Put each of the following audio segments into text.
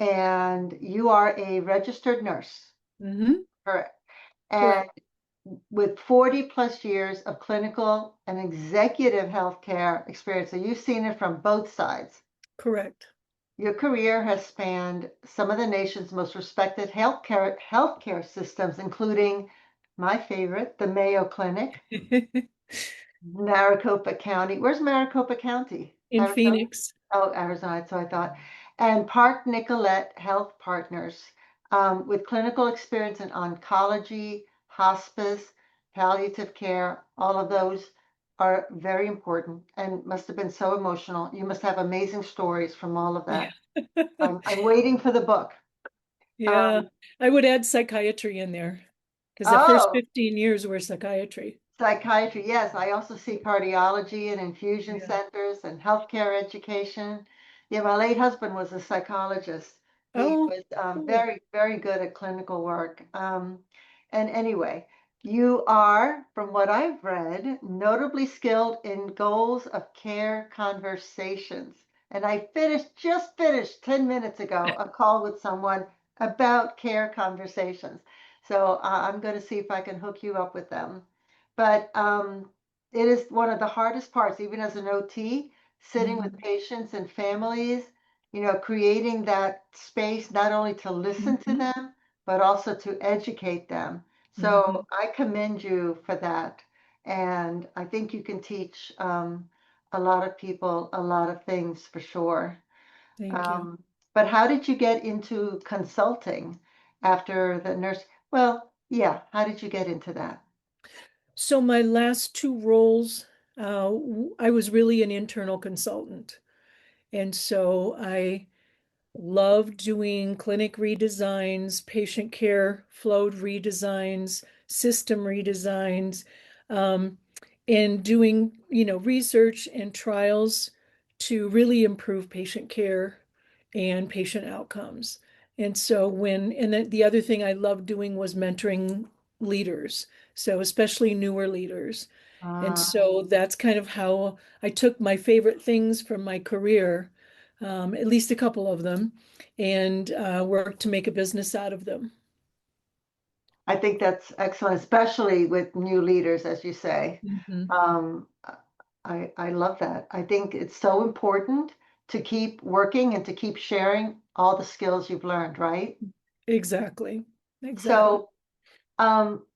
and you are a registered nurse, Hmm. correct? And Correct. with 40 plus years of clinical and executive healthcare experience, so you've seen it from both sides. Correct. Your career has spanned some of the nation's most respected healthcare systems, including my favorite, the Mayo Clinic, Maricopa County. Where's Maricopa County? In Arizona? Phoenix. Oh, Arizona. So I thought. And Park Nicollet Health Partners, with clinical experience in oncology, hospice, palliative care. All of those are very important and must have been so emotional. You must have amazing stories from all of Yeah. that. I'm waiting for the book. Yeah. Um, I would add psychiatry in there because the first oh, 15 years were psychiatry. Psychiatry, yes. I also see cardiology and infusion Yeah. centers and healthcare education. Yeah, my late husband was a psychologist. He Oh, was cool. very, very good at clinical work. And anyway, you are, from what I've read, notably skilled in goals of care conversations. And just finished 10 minutes ago, a call with someone about care conversations. So I'm going to see if I can hook you up with them. But it is one of the hardest parts, even as an OT, sitting with Hmm. patients and families, creating that space not only to listen to Hmm. them, but also to educate them. Hmm. So I commend you for that. And I think you can teach a lot of people a lot of things for sure. Thank you. Um, but how did you get into consulting after the nurse? Well, yeah, how did you get into that? So my last two roles, I was really an internal consultant. And so I loved doing clinic redesigns, patient care flow redesigns, system redesigns, um, and doing, research and trials to really improve patient care and patient outcomes. And so and then the other thing I loved doing was mentoring leaders, so especially newer leaders. And Uh, so that's kind of how I took my favorite things from my career, at least a couple of them, and worked to make a business out of them. I think that's excellent, especially with new leaders, as you say. Mhm. Um, I love that. I think it's so important to keep working and to keep sharing all the skills you've learned, right? Exactly. Exactly. So, um,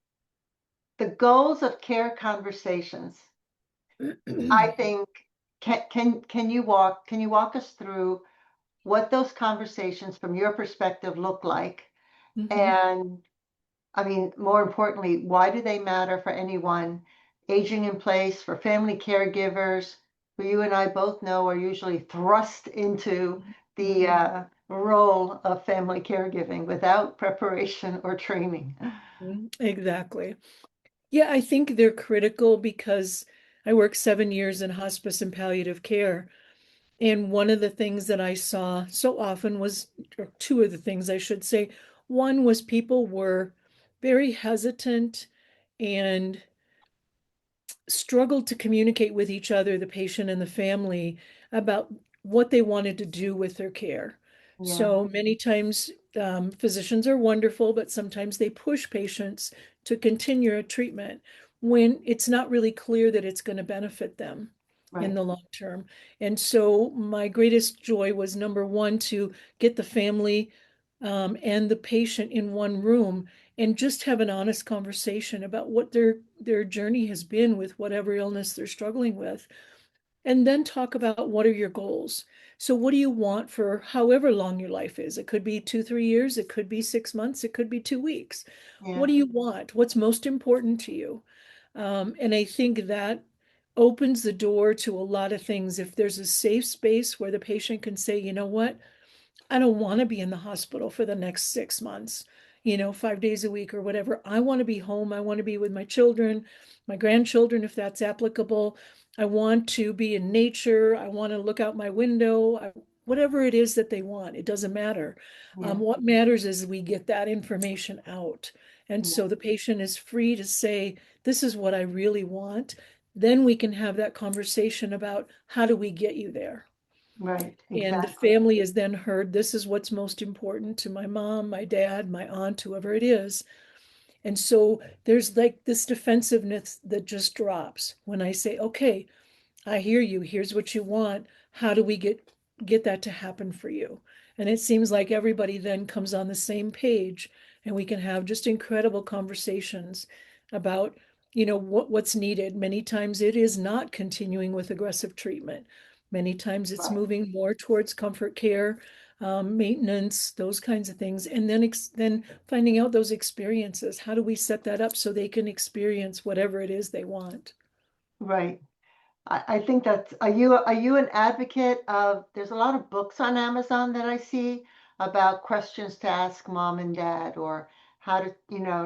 the goals of care conversations, I think, can you walk us through what those conversations from your perspective look like? Mhm. And I mean, more importantly, why do they matter for anyone aging in place, for family caregivers, who you and I both know are usually thrust into the Mhm. role of family caregiving without preparation or training? Mhm. Exactly. Yeah, I think they're critical because I worked 7 years in hospice and palliative care. And one of the things that I saw so often was, or two of the things I should say, one was people were very hesitant and struggled to communicate with each other, the patient and the family, about what they wanted to do with their care. Yeah, So many times, physicians are wonderful, but sometimes they push patients to continue a treatment when it's not really clear that it's going to benefit them in right. the long term. And so my greatest joy was number one, to get the family and the patient in one room and just have an honest conversation about what their journey has been with whatever illness they're struggling with, and then talk about what are your goals. So what do you want for however long your life is? It could be 2 3 years, it could be 6 months, it could be 2 weeks. What Yeah, do you want? What's most important to you? And I think that opens the door to a lot of things. If there's a safe space where the patient can say, you know what, I don't want to be in the hospital for the next 6 months, 5 days a week or whatever. I want to be home. I want to be with my children, my grandchildren, if that's applicable. I want to be in nature. I want to look out my window. Whatever it is that they want, it doesn't matter. yeah, What matters is we get that information out. And yeah. so the patient is free to say, this is what I really want. Then we can have that conversation about how do we get you there. Right. And the Exactly. family is then heard, this is what's most important to my mom, my dad, my aunt, whoever it is. And so there's like this defensiveness that just drops when I say, okay, I hear you. Here's what you want. How do we get that to happen for you? And it seems like everybody then comes on the same page and we can have just incredible conversations about, what's needed. Many times it is not continuing with aggressive treatment. Many times it's Right. moving more towards comfort care, maintenance, those kinds of things. And then finding out those experiences. How do we set that up so they can experience whatever it is they want? Right. I think that's, are you an advocate of, there's a lot of books on Amazon that I see about questions to ask mom and dad, or how to,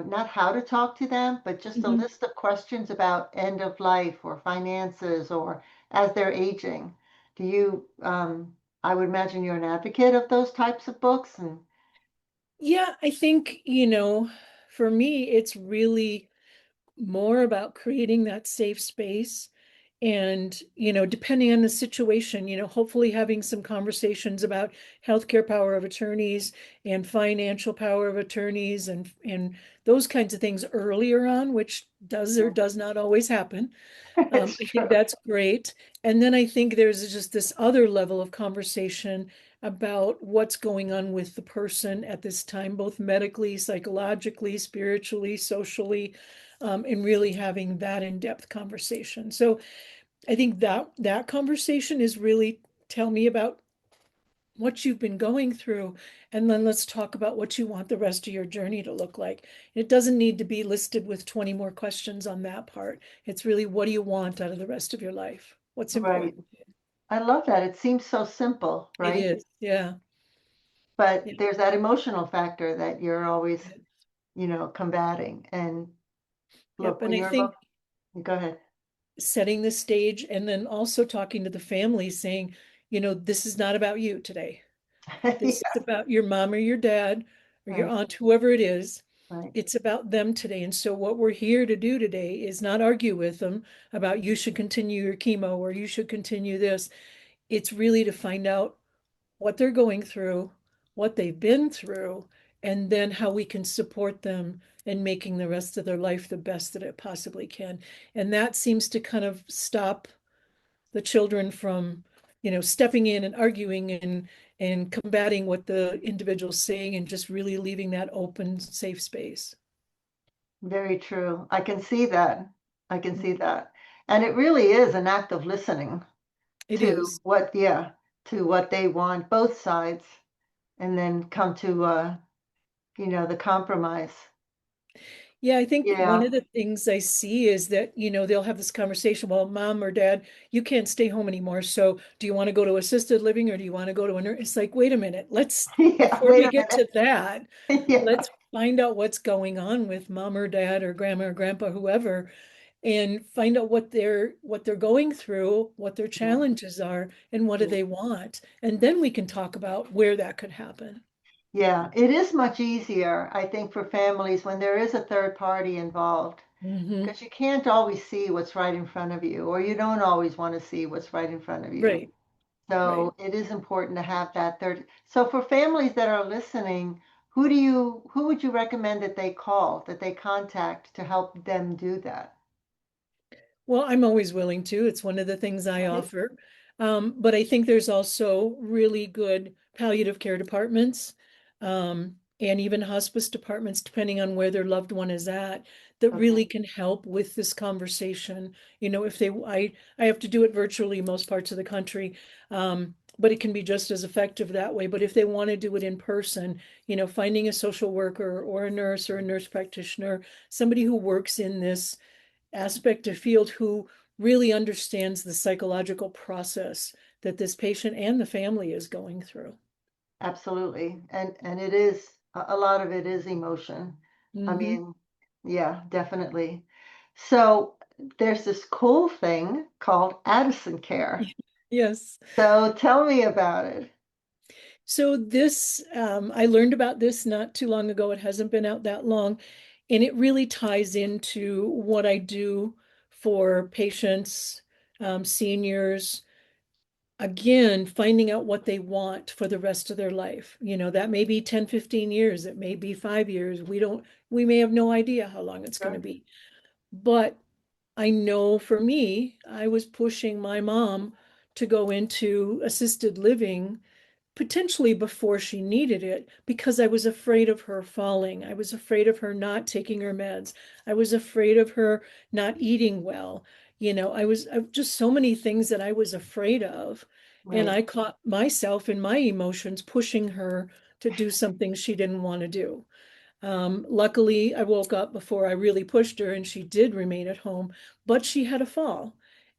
not how to talk to them, but just a Mhm. list of questions about end of life or finances or as they're aging. Do you, I would imagine you're an advocate of those types of books and Yeah, I think, for me, it's really more about creating that safe space. And, depending on the situation, hopefully having some conversations about healthcare power of attorneys and financial power of attorneys and those kinds of things earlier on, which does or does not always happen. it's I think true. that's great. And then I think there's just this other level of conversation about what's going on with the person at this time, both medically, psychologically, spiritually, socially, and really having that in-depth conversation. So I think that conversation is really tell me about what you've been going through, and then let's talk about what you want the rest of your journey to look like. It doesn't need to be listed with 20 more questions on that part. It's really what do you want out of the rest of your life? What's Right. important? I love that. It seems so simple, It right? is. Yeah. But Yeah. there's that emotional factor that you're always, Yeah. combating. And Yep. look, And when I you're think go ahead. setting the stage and then also talking to the family saying, this is not about you today. This is Yeah, about your mom or your dad or your right, aunt, whoever it is. right. It's about them today. And so what we're here to do today is not argue with them about you should continue your chemo or you should continue this. It's really to find out what they're going through, what they've been through, and then how we can support them in making the rest of their life the best that it possibly can. And that seems to kind of stop the children from, stepping in and arguing and combating what the individual's saying and just really leaving that open, safe space. Very true. I can see that. I can see Mhm. that. And it really is an act of listening It to is. what, yeah, to what they want, both sides, and then come to, the compromise. Yeah, I think one Yeah. of the things I see is that, they'll have this conversation, well, mom or dad, you can't stay home anymore. So do you want to go to assisted living or do you want to go to a nurse? It's like, wait a minute, Yeah, before wait we a get minute. to that, Yeah, let's find out what's going on with mom or dad or grandma or grandpa, whoever, and find out what they're going through, what their yeah, challenges are, and what do yeah. they want. And then we can talk about where that could happen. Yeah, it is much easier, I think, for families when there is a third party involved, Hmm. because you can't always see what's right in front of you, or you don't always want to see what's right in front of you. Right, right. So it is important to have that third. So for families that are listening, who would you recommend that they call, that they contact to help them do that? Well, I'm always willing to. It's one of the things I Right? offer. But I think there's also really good palliative care departments, and even hospice departments, depending on where their loved one is at, that Okay. really can help with this conversation. If I have to do it virtually most parts of the country, but it can be just as effective that way. But if they want to do it in person, finding a social worker or a nurse or a nurse practitioner, somebody who works in this aspect of field who really understands the psychological process that this patient and the family is going through. Absolutely. And it is a lot of it is emotion. I Hmm. mean, yeah, definitely. So there's this cool thing called Addison Care. Yes. So tell me about it. So I learned about this not too long ago. It hasn't been out that long. And it really ties into what I do for patients, seniors, again, finding out what they want for the rest of their life. That may be 10, 15 years, it may be 5 years. We may have no idea how long it's going to Sure. be. But I know for me, I was pushing my mom to go into assisted living potentially before she needed it because I was afraid of her falling. I was afraid of her not taking her meds. I was afraid of her not eating well. Just so many things that I was afraid of. And Right. I caught myself in my emotions pushing her to do something she didn't want to do. Luckily, I woke up before I really pushed her and she did remain at home, but she had a fall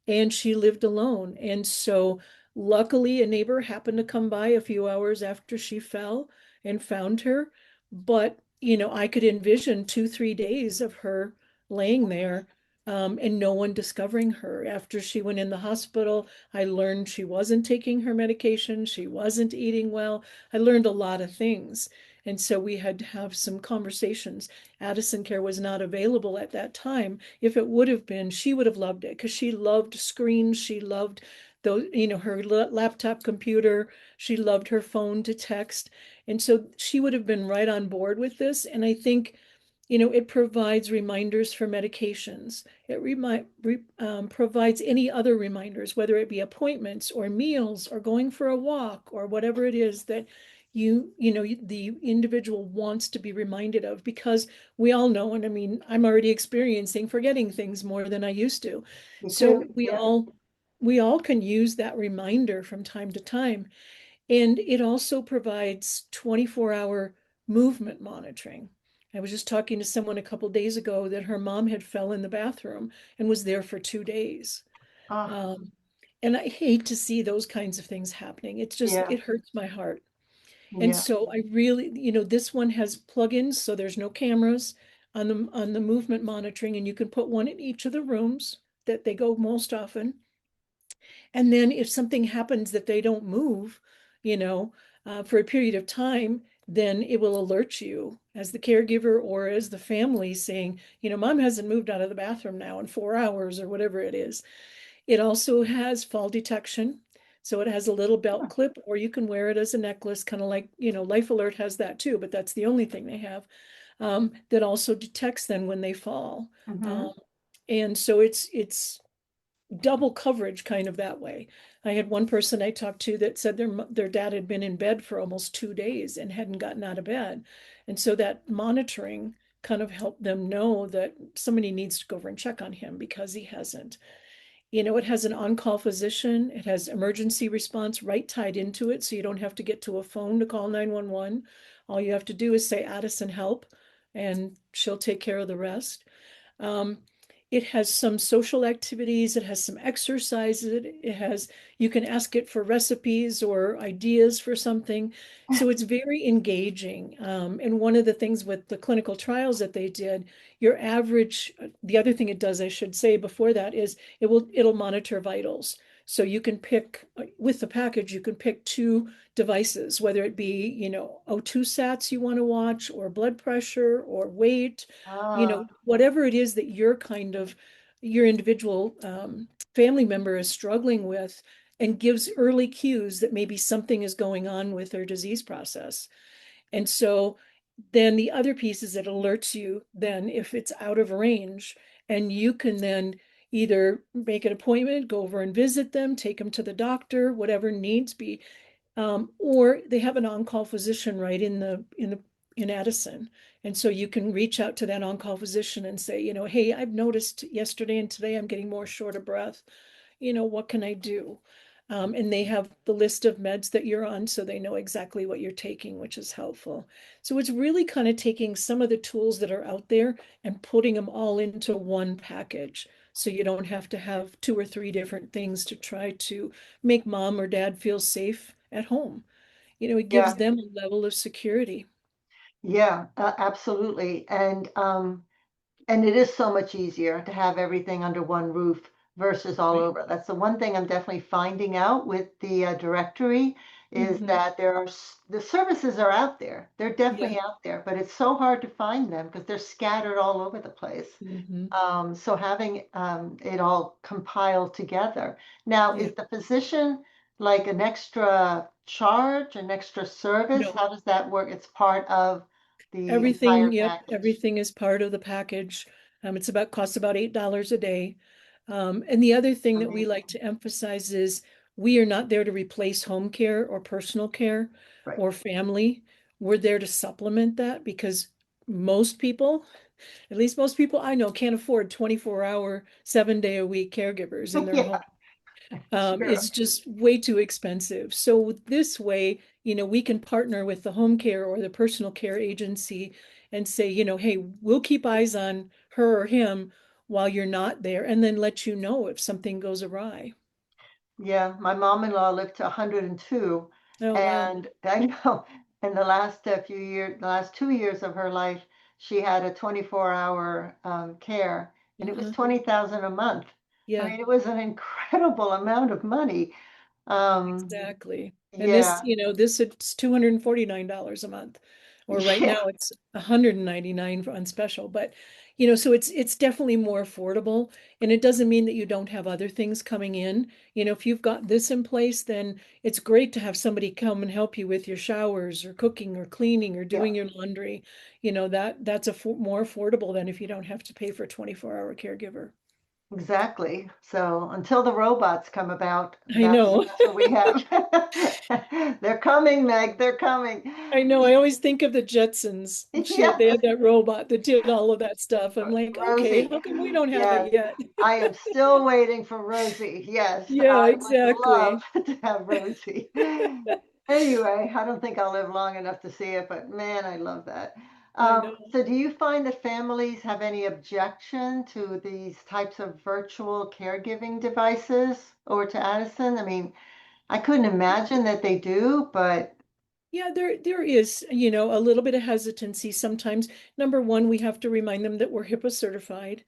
and she lived alone. And so, luckily, a neighbor happened to come by a few hours after she fell and found her. But, I could envision 2, 3 days of her laying there and no one discovering her. After she went in the hospital, I learned she wasn't taking her medication, she wasn't eating well. I learned a lot of things. And so we had to have some conversations. Addison Care was not available at that time. If it would have been, she would have loved it because she loved screens. She loved those, her laptop computer. She loved her phone to text. And so she would have been right on board with this. And I think, it provides reminders for medications. Provides any other reminders, whether it be appointments or meals or going for a walk or whatever it is that the individual wants to be reminded of, because we all know, and I mean, I'm already experiencing forgetting things more than I used to. Me So too. Yeah. we all can use that reminder from time to time. And it also provides 24-hour movement monitoring. I was just talking to someone a couple days ago that her mom had fell in the bathroom and was there for 2 days. Oh, Um, and I hate to see those kinds of things happening. yeah. It hurts my heart. And Yeah. so I really, this one has plugins, so there's no cameras on the movement monitoring, and you can put one in each of the rooms that they go most often. And then if something happens that they don't move, you know, for a period of time, then it will alert you as the caregiver or as the family saying, mom hasn't moved out of the bathroom now in 4 hours or whatever it is. It also has fall detection. So it has a little belt clip, or you can wear it as a necklace, kind of like, Life Alert has that too, but that's the only thing they have, that also detects them when they fall. Hmm. Um, and so it's double coverage kind of that way. I had one person I talked to that said their dad had been in bed for almost 2 days and hadn't gotten out of bed. And so that monitoring kind of helped them know that somebody needs to go over and check on him because he hasn't. It has an on-call physician. It has emergency response right tied into it, so you don't have to get to a phone to call 911. All you have to do is say Addison help, and she'll take care of the rest. Um, it has some social activities, it has some exercises, you can ask it for recipes or ideas for something. So it's very engaging. And one of the things with the clinical trials that they did, the other thing it does, I should say before that, is it'll monitor vitals. So you can pick with the package, you can pick two devices, whether it be, O2 sats you want to watch, or blood pressure, or weight, Ah, whatever it is that your individual family member is struggling with, and gives early cues that maybe something is going on with their disease process. And so then the other piece is it alerts you then if it's out of range, and you can then either make an appointment, go over and visit them, take them to the doctor, whatever needs be, or they have an on-call physician right in Addison. And so you can reach out to that on-call physician and say, hey, I've noticed yesterday and today I'm getting more short of breath. What can I do? And they have the list of meds that you're on, so they know exactly what you're taking, which is helpful. So it's really kind of taking some of the tools that are out there and putting them all into one package. So you don't have to have two or three different things to try to make mom or dad feel safe at home. It gives yeah. them a level of security. Yeah, absolutely. And it is so much easier to have everything under one roof versus all Right. over. That's the one thing I'm definitely finding out with the directory is Hmm. that the services are out there. They're Yeah. definitely out there, but it's so hard to find them because they're scattered all over the place. Hmm. So having it all compiled together. Now, Yeah. is the physician like an extra charge, an extra service? No, How does that work? It's part of the entire everything, yep, package. everything is part of the package. It's about costs about $8 a day. And the other thing that we like Amazing. to emphasize is we are not there to replace home care or personal care Right. or family. We're there to supplement that because most people, at least most people I know, can't afford 24-hour, 7-day-a-week caregivers in their Yeah, home. true. It's just way too expensive. So this way, we can partner with the home care or the personal care agency and say, hey, we'll keep eyes on her or him while you're not there, and then let you know if something goes awry. Yeah, my mom-in-law lived to 102, Oh, wow. and I know in the last few years, the last 2 years of her life, she had a 24-hour care, and it was Uh-huh. 20,000 a month. I Yeah. mean, it was an incredible amount of money. Um, Exactly. And this, yeah, this it's $249 a month. Or right yeah, now it's 199 on special. But, so it's definitely more affordable. And it doesn't mean that you don't have other things coming in. If you've got this in place, then it's great to have somebody come and help you with your showers or cooking or cleaning or yeah. doing your laundry. That's more affordable than if you don't have to pay for a 24-hour caregiver. Exactly. So until the robots come about, I that's know. that's what we have. They're coming, Meg. They're coming. I know. I always think of the Jetsons. They Yes, had that robot that did all of that stuff. I'm like, okay, Rosie. how come we don't have it Yes, yet? I am still waiting for Rosie. Yes, Yeah, I would love exactly. to have Rosie. Anyway, I don't think I'll live long enough to see it, but man, I love that. I know. So do you find that families have any objection to these types of virtual caregiving devices or to Addison? I mean, I couldn't imagine that they do, but Yeah, there is, a little bit of hesitancy sometimes. Number one, we have to remind them that we're HIPAA certified.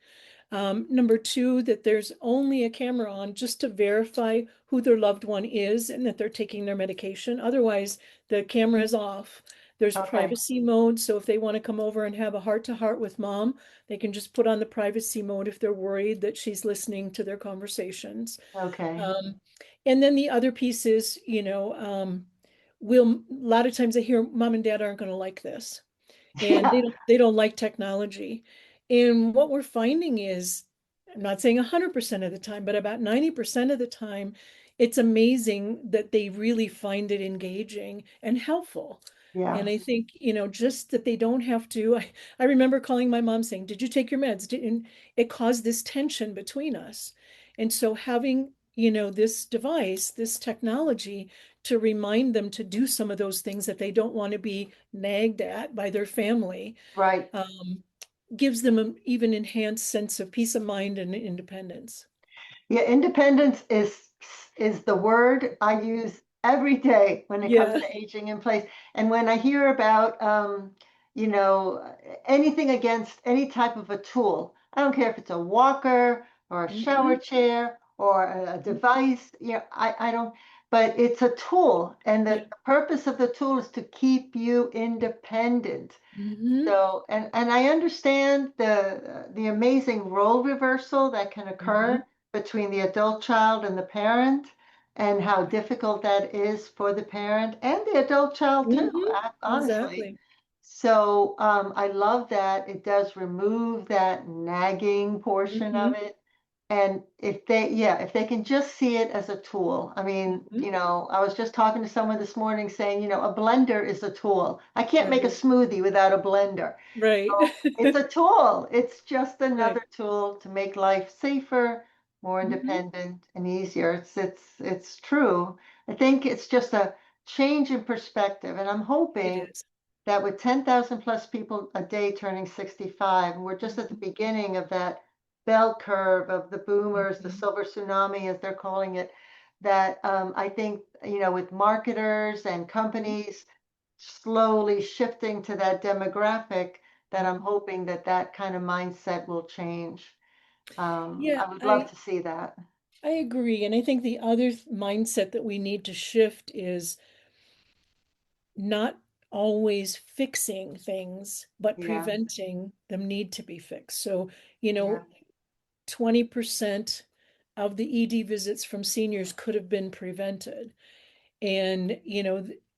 Number two, that there's only a camera on just to verify who their loved one is and that they're taking their medication. Otherwise, the camera is off. There's okay, privacy mode. So if they want to come over and have a heart-to-heart with mom, they can just put on the privacy mode if they're worried that she's listening to their conversations. okay. Um, and then the other piece is, a lot of times I hear mom and dad aren't going to like this and Yeah, they don't like technology. And what we're finding is, I'm not saying 100% of the time, but about 90% of the time, it's amazing that they really find it engaging and helpful. yeah, And I think, just that they don't have to. I remember calling my mom saying, "Did you take your meds?" And it caused this tension between us. And so having, this device, this technology to remind them to do some of those things that they don't want to be nagged at by their family, right. um, gives them an even enhanced sense of peace of mind and independence. Yeah, independence is the word I use every day when it comes Yeah. to aging in place. And when I hear about, you know, anything against any type of a tool, I don't care if it's a walker or a shower Hmm. chair or a device, I don't, but it's a tool. And Yeah. the purpose of the tool is to keep you independent. Hmm. So, and I understand the amazing role reversal that can Hmm. occur between the adult child and the parent, and how difficult that is for the parent and the adult child too, Hmm. honestly. Exactly. So, I love that it does remove that nagging portion of Hmm. it. And if they can just see it as a tool. I mean, Hmm. I was just talking to someone this morning saying, a blender is a tool. I can't make a Right. smoothie without a blender. Right. So it's a tool. It's just Right. another tool to make life safer, more Hmm. independent, and easier. It's true. I think it's just a change in perspective, and I'm It hoping is. that with 10,000 plus people a day turning 65, and we're just at the Hmm. beginning of that bell curve of the boomers, the Hmm. silver tsunami, as they're calling it, that I think, with marketers and companies slowly shifting to that demographic, that I'm Hmm. hoping that that kind of mindset will change. Yeah, I would love I to see that. I agree. And I think the other mindset that we need to shift is not always fixing things, but Yeah, preventing them need to be fixed. So, you yeah, know, 20% of the ED visits from seniors could have been prevented. And,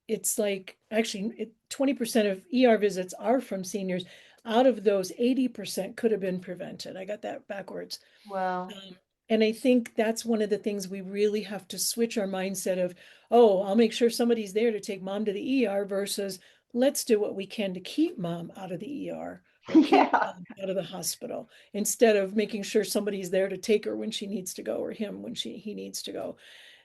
it's like actually 20% of ER visits are from seniors. Out of those, 80% could have been prevented. I got that backwards. Well, Um, and I think that's one of the things we really have to switch our mindset of, oh, I'll make sure somebody's there to take mom to the ER versus let's do what we can to keep mom out of the ER or keep yeah, mom out of the hospital instead of making sure somebody's there to take her when she needs to go or him when he needs to go.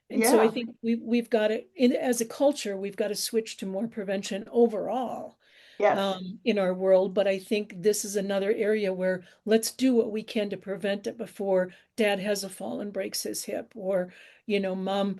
And so I yeah, think we've got to, as a culture, we've got to switch to more prevention overall yes, in our world. But I think this is another area where let's do what we can to prevent it before dad has a fall and breaks his hip, or mom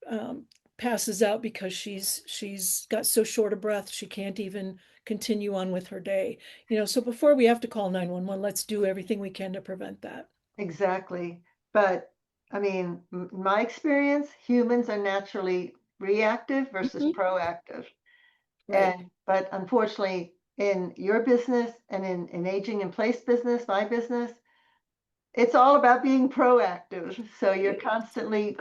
um, passes out because she's got so short of breath she can't even continue on with her day. So before we have to call 911, let's do everything we can to prevent that. exactly. But I mean, in my experience, humans are naturally reactive versus Mhm. proactive. Right. And but unfortunately, in your business and in aging in place business, my business, it's all about being proactive. So you're It is. constantly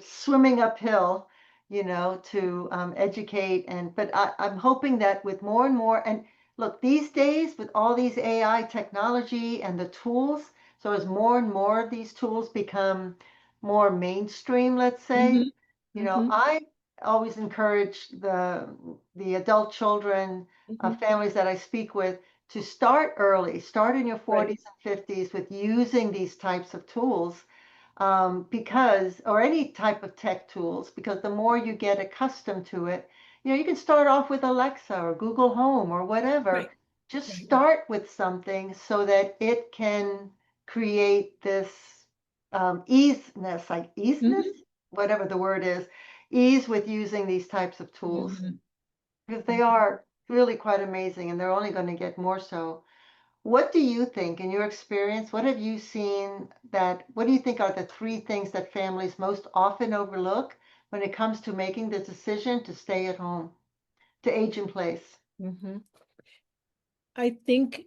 swimming uphill, to educate. But I'm hoping that with more and more, and look, these days with all these AI technology and the tools, so as more and more of these tools become more mainstream, let's say, Hmm. Hmm. I always encourage the adult children, Hmm. families that I speak with to start early, start in your Right. 40s and 50s with using these types of tools, because, or any type of tech tools, because the more you get accustomed to it, you can start off with Alexa or Google Home or whatever. Right. Just Right. start with something so that it can create this easiness, Hmm. whatever the word is, ease with using these types of tools, Hmm. because they Hmm. are really quite amazing and they're only going to get more so. What do you think, in your experience, what have you seen what do you think are the three things that families most often overlook when it comes to making the decision to stay at home, to age in place? Hmm. I think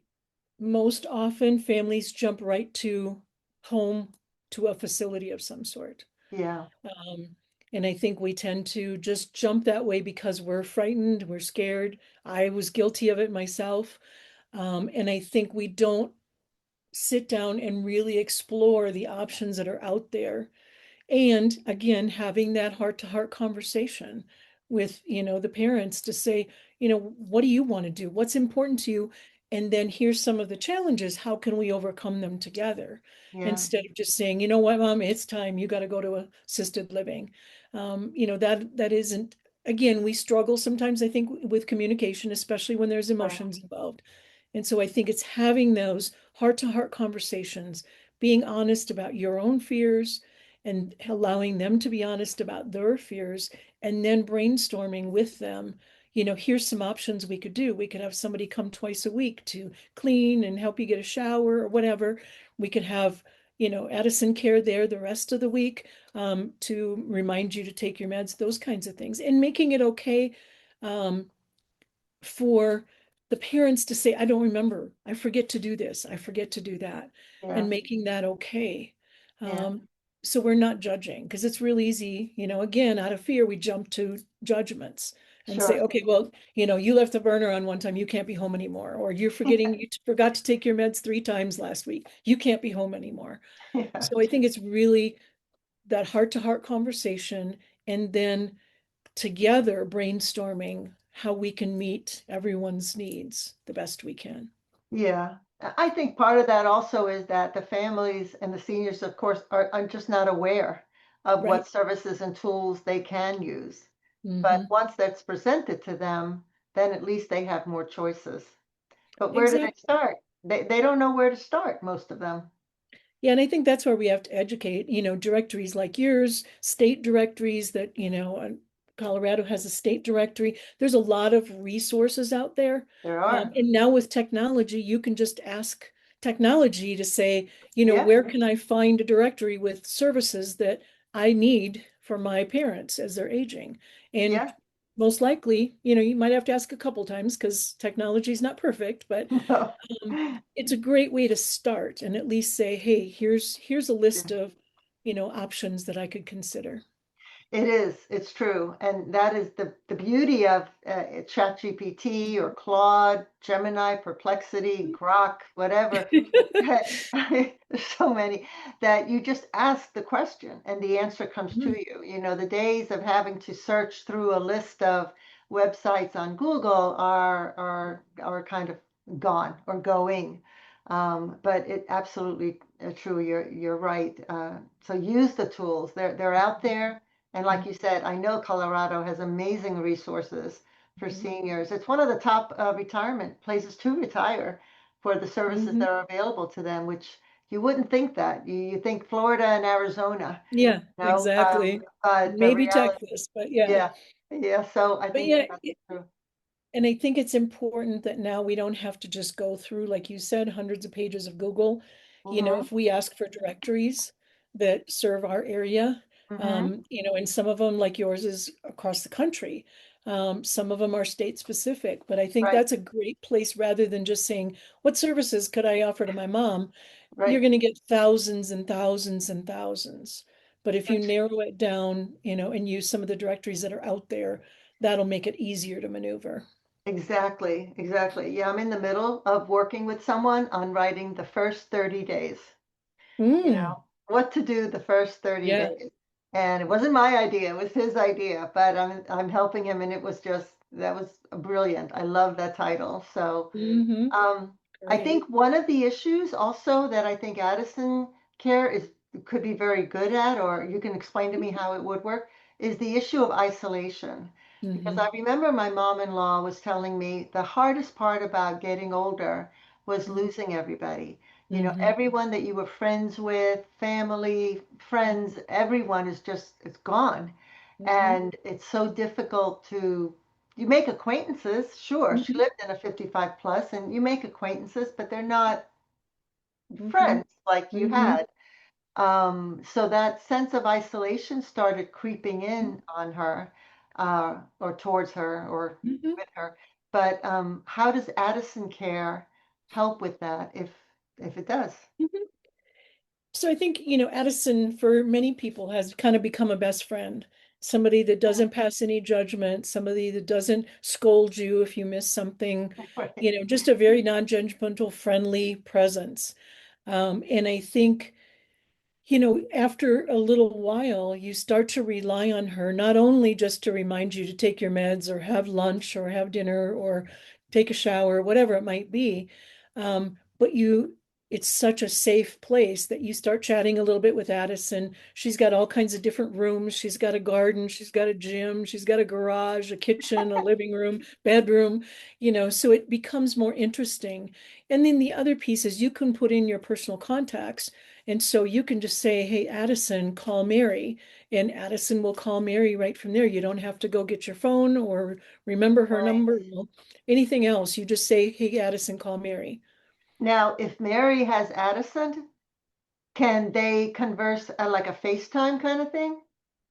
most often families jump right to home to a facility of some sort. Yeah, Um, and I think we tend to just jump that way because we're frightened, we're scared. I was guilty of it myself. And I think we don't sit down and really explore the options that are out there. And again, having that heart-to-heart conversation with, the parents to say, what do you want to do? What's important to you? And then here's some of the challenges. How can we overcome them together? yeah, Instead of just saying, you know what, mom, it's time. You got to go to assisted living. That isn't, again, we struggle sometimes, I think, with communication, especially when there's right, emotions involved. And so I think it's having those heart-to-heart conversations, being honest about your own fears and allowing them to be honest about their fears, and then brainstorming with them, here's some options we could do. We could have somebody come twice a week to clean and help you get a shower or whatever. We could have, Addison Care there the rest of the week, to remind you to take your meds, those kinds of things, and making it okay, um, for the parents to say, I don't remember, I forget to do this, I forget to do that, and yeah, making that okay. yeah, Um, so we're not judging, because it's real easy, again, out of fear, we jump to judgments and say, sure. okay, well, you left the burner on one time, you can't be home anymore, or you forgot to take your meds 3 times last week, you can't be home anymore. Yeah, So I think it's really that heart-to-heart conversation, and then together brainstorming how we can meet everyone's needs the best we can. yeah. I think part of that also is that the families and the seniors, of course, are just not aware of what Right? services and tools they can use. But Hmm. once that's presented to them, then at least they have more choices. But where do they Exactly. start? They don't know where to start, most of them. Yeah, and I think that's where we have to educate, directories like yours, state directories that, Colorado has a state directory. There's a lot of resources out there. There are. And now with technology, you can just ask technology to say, Yeah, where can I find a directory with services that I need for my parents as they're aging? And yeah. most likely, you might have to ask a couple times because technology is not perfect, but No. it's a great way to start and at least say, hey, here's a list Yeah. of options that I could consider. It is. It's true. And that is the beauty of ChatGPT or Claude, Gemini, Perplexity, Grok, whatever. There's so many that you just ask the question and the answer comes to Mhm. you. You know, the days of having to search through a list of websites on Google are kind of gone or going. But it absolutely true. You're right. So use the tools. They're out there. And like you said, I know Colorado has amazing resources for Mhm. seniors. It's one of the top retirement places to retire for the services Mhm. that are available to them, which you wouldn't think that. You think Florida and Arizona, Yeah, you know, exactly. but the Maybe reality, Texas, but yeah. yeah, yeah. So I But think yeah, that's true. and I think it's important that now we don't have to just go through, like you said, hundreds of pages of Google. Mm-hmm, If we ask for directories that serve our area, mm-hmm, and some of them, like yours, is across the country. Some of them are state specific, but I think right, that's a great place rather than just saying, what services could I offer to my mom? You're right. going to get thousands and thousands and thousands. But if you That's narrow it down, and use some of the directories that are out there, that'll make it easier to maneuver. exactly, exactly. Yeah, I'm in the middle of working with someone on writing the first 30 days. You Mm, know, what to do the first 30 yeah. days. And it wasn't my idea, it was his idea, but I'm helping him and it was just that was brilliant. I love that title. So Mm-hmm. um, I Great. think one of the issues also that I think Addison Care is could be very good at, or you can explain to me how it would work, is the issue of isolation. Because Mm-hmm. I remember my mom-in-law was telling me the hardest part about getting older was losing everybody. You know, Mm-hmm. everyone that you were friends with, family, friends, everyone is just it's gone. Mm-hmm. And it's so difficult to you make acquaintances, sure. She Mm-hmm. lived in a 55 plus and you make acquaintances, but they're not Mm-hmm. friends like you Mm-hmm. had. So that sense of isolation started creeping in on her, or towards her, or Mm-hmm. with her. But how does Addison Care help with that if it does? Mm-hmm. So I think, Addison for many people has kind of become a best friend, somebody that doesn't pass any judgment, somebody that doesn't scold you if you miss something, Right. just a very non-judgmental, friendly presence. And I think after a little while, you start to rely on her, not only just to remind you to take your meds or have lunch or have dinner or take a shower, whatever it might be. But it's such a safe place that you start chatting a little bit with Addison. She's got all kinds of different rooms. She's got a garden, she's got a gym, she's got a garage, a kitchen, a living room, bedroom, so it becomes more interesting. And then the other piece is you can put in your personal contacts. And so you can just say, hey, Addison, call Mary. And Addison will call Mary right from there. You don't have to go get your phone or remember her Right. number or anything else. You just say, hey, Addison, call Mary. Now, if Mary has Addison, can they converse like a FaceTime kind of thing?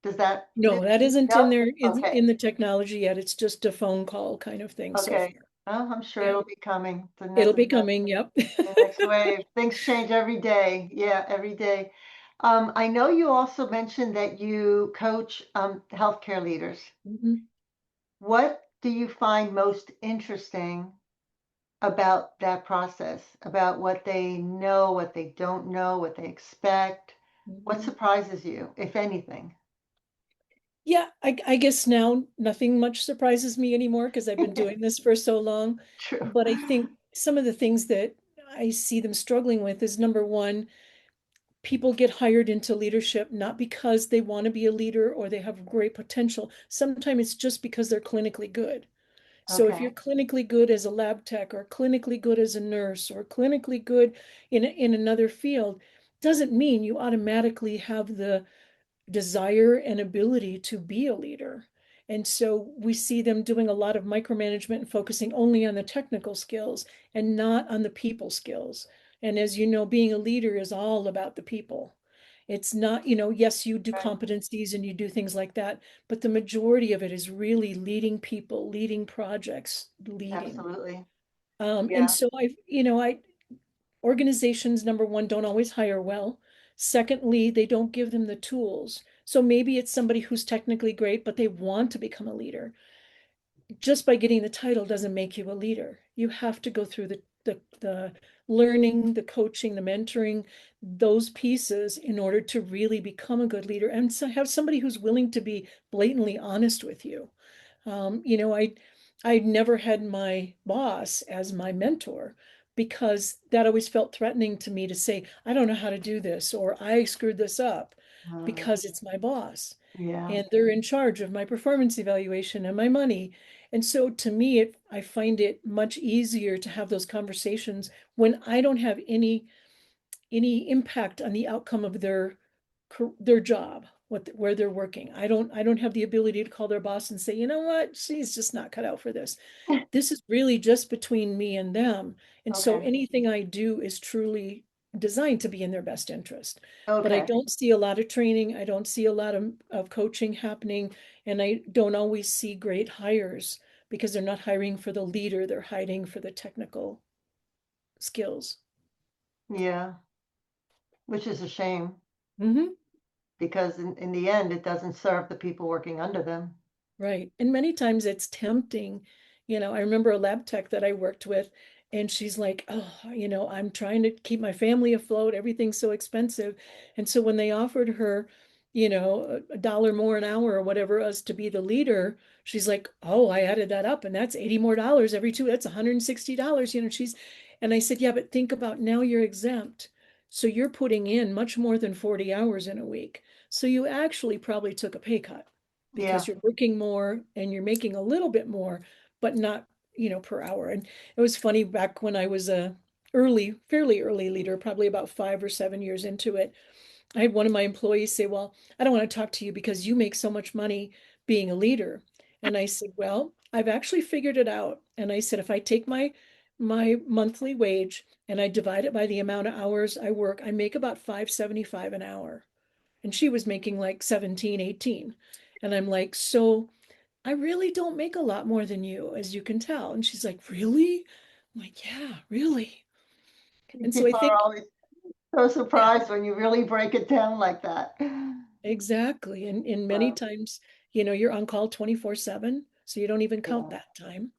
Does that No, that isn't in no? there Okay. in the technology yet. It's just a phone call kind of thing so Okay. far. Well, I'm sure Yeah, it'll be coming. it'll be coming. Yep. The next wave. Things change every day. Yeah, every day. I know you also mentioned that you coach healthcare leaders. Mhm, What do you find most interesting about that process, about what they know, what they don't know, what they expect? What mhm. surprises you, if anything? Yeah, I guess now nothing much surprises me anymore because I've been doing this for so long. True. But I think some of the things that I see them struggling with is number one, people get hired into leadership not because they want to be a leader or they have great potential. Sometimes it's just because they're clinically good. So if you're Okay. clinically good as a lab tech or clinically good as a nurse or clinically good in another field, doesn't mean you automatically have the desire and ability to be a leader. And so we see them doing a lot of micromanagement and focusing only on the technical skills and not on the people skills. And as you know, being a leader is all about the people. It's not, yes, you do Right. competencies and you do things like that, but the majority of it is really leading people, leading projects, leading. Absolutely. And Yeah. so organizations, number one, don't always hire well. Secondly, they don't give them the tools. So maybe it's somebody who's technically great, but they want to become a leader. Just by getting the title doesn't make you a leader. You have to go through the learning, the coaching, the mentoring, those pieces in order to really become a good leader and so have somebody who's willing to be blatantly honest with you. You know, I never had my boss as my mentor because that always felt threatening to me to say, I don't know how to do this, or I screwed this up Mm, because it's my boss yeah. and they're in charge of my performance evaluation and my money. And so to me, I find it much easier to have those conversations when I don't have any impact on the outcome of their job, where they're working. I don't have the ability to call their boss and say, you know what, she's just not cut out for this. This is really just between me and them. And so Okay. anything I do is truly designed to be in their best interest. But I Okay. don't see a lot of training. I don't see a lot of coaching happening. And I don't always see great hires because they're not hiring for the leader, they're hiring for the technical skills. Yeah. Which is a shame Hmm. because in the end, it doesn't serve the people working under them. Right. And many times it's tempting. I remember a lab tech that I worked with, and she's like, oh, I'm trying to keep my family afloat. Everything's so expensive. And so when they offered her, a dollar more an hour or whatever us to be the leader, she's like, oh, I added that up and that's 80 more dollars every two, that's $160. And I said, yeah, but think about now you're exempt. So you're putting in much more than 40 hours in a week. So you actually probably took a pay cut Yeah. because you're working more and you're making a little bit more, but not, per hour. And it was funny back when I was a fairly early leader, probably about 5 or 7 years into it. I had one of my employees say, well, I don't want to talk to you because you make so much money being a leader. And I said, well, I've actually figured it out. And I said, if I take my monthly wage and I divide it by the amount of hours I work, I make about 5.75 an hour, and she was making like 17, 18. And I'm like, so I really don't make a lot more than you, as you can tell. And she's like, really? I'm like, yeah, really. And so I People are think, always so yeah, surprised when you really break it down like that. exactly. And many Wow. times, you're on call 24/7, so you don't even count Yeah. that time.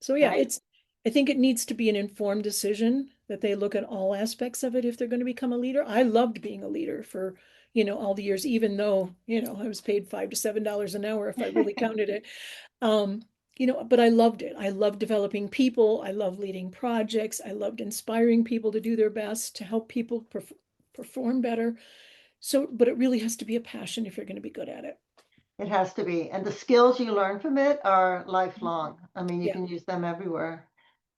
So yeah, Right. I think it needs to be an informed decision that they look at all aspects of it if they're going to become a leader. I loved being a leader for, all the years, even though, I was paid $5 to $7 an hour if I really counted it. Um, but I loved it. I loved developing people. I loved leading projects. I loved inspiring people to do their best, to help people perform better. So, but it really has to be a passion if you're going to be good at it. It has to be. And the skills you learn from it are lifelong. I mean, you Yeah, can use them everywhere.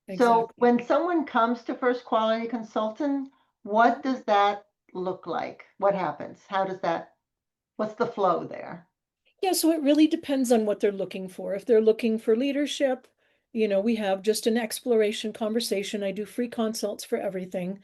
So exactly. when someone comes to First Quality Consultant, what does that look like? What happens? What's the flow there? Yeah, so it really depends on what they're looking for. If they're looking for leadership, we have just an exploration conversation. I do free consults for everything.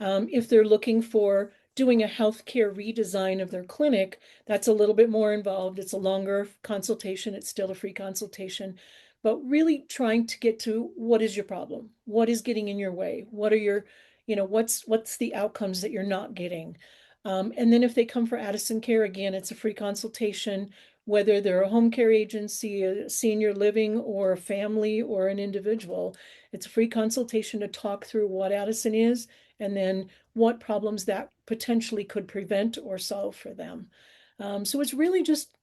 If they're looking for doing a healthcare redesign of their clinic, that's a little bit more involved. It's a longer consultation. It's still a free consultation, but really trying to get to what is your problem? What is getting in your way? What are your, what's the outcomes that you're not getting? And then if they come for Addison Care, again, it's a free consultation, whether they're a home care agency, a senior living, or a family, or an individual. It's a free consultation to talk through what Addison is and then what problems that potentially could prevent or solve for them. So it's really just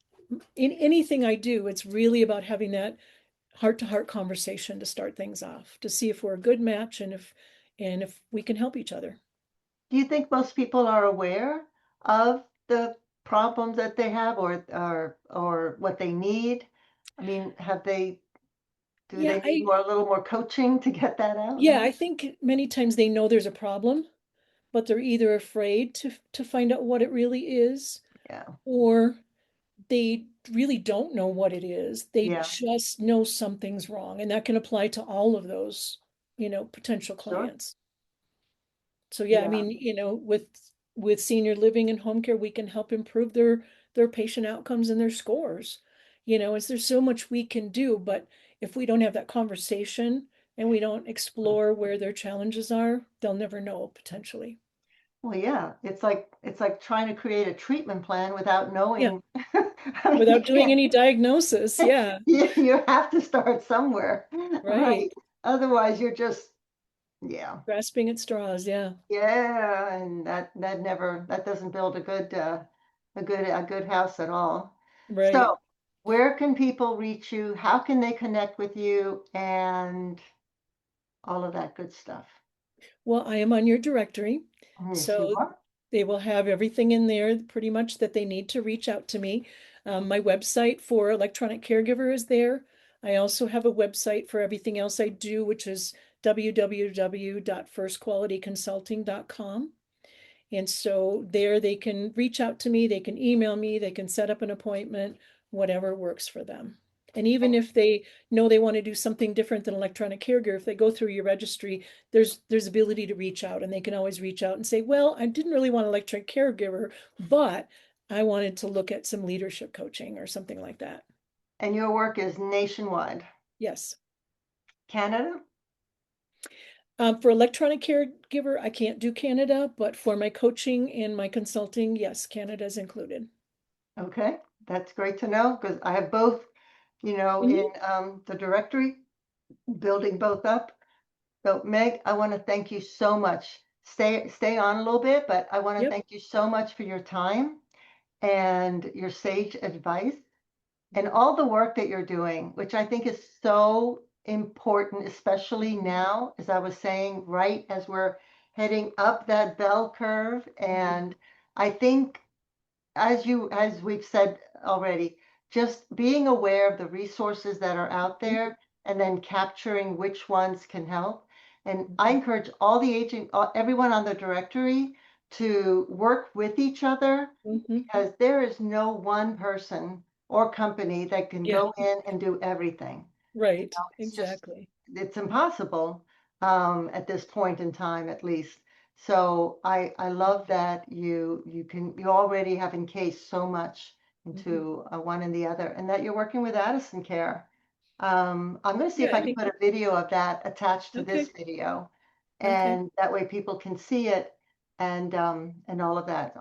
in anything I do, it's really about having that heart-to-heart conversation to start things off, to see if we're a good match and if we can help each other. Do you think most people are aware of the problems that they have or what they need? I mean, do Yeah, they need a little more coaching to get that out? I think many times they know there's a problem, but they're either afraid to find out what it really is, Yeah. or they really don't know what it is. They Yeah. just know something's wrong, and that can apply to all of those, potential Sure. clients. So yeah, I Yeah. mean, with senior living and home care, we can help improve their patient outcomes and their scores. Is there's so much we can do, but if we don't have that conversation and we don't explore where their challenges are, they'll never know potentially. Well, yeah, it's like trying to create a treatment plan without Yeah, knowing. I mean, you without doing can't. any diagnosis. Yeah, You have to start somewhere, right? right. Otherwise, you're just, yeah, Grasping at straws. Yeah, yeah, and that doesn't build a good house at all. right. So, where can people reach you? How can they connect with you? And all of that good stuff. Well, I am on your directory, Yes, you so are. they will have everything in there pretty much that they need to reach out to me. My website for electronic caregiver is there. I also have a website for everything else I do, which is www.firstqualityconsulting.com. And so there they can reach out to me, they can email me, they can set up an appointment, whatever works for them. And even if they know they want to do something different than electronic caregiver, if they go through your registry, there's ability to reach out and they can always reach out and say, well, I didn't really want electronic caregiver, but I wanted to look at some leadership coaching or something like that. And your work is nationwide. Yes. Canada? For electronic caregiver, I can't do Canada, but for my coaching and my consulting, yes, Canada is included. Okay, that's great to know because I have both, in Mhm. the directory, building both up. So Meg, I want to thank you so much. Stay on a little bit, but I want to Yep. thank you so much for your time and your sage advice and all the work that you're doing, which I think is so important, especially now, as I was saying, right as we're heading up that bell curve. And I think as we've said already, just being aware of the resources that are out Mhm. there and then capturing which ones can help. And I encourage all the everyone on the directory to work with each other Mhm. because there is no one person or company that can Yeah, go in and do everything. right. It's just, Exactly. it's impossible at this point in time, at least. So I love that you already have encased so much Mhm. into one and the other, and that you're working with Addison Care. I'm going to see Yeah, if I I can think, put a video of that attached to this okay, video, okay. and that way people can see it and all of that.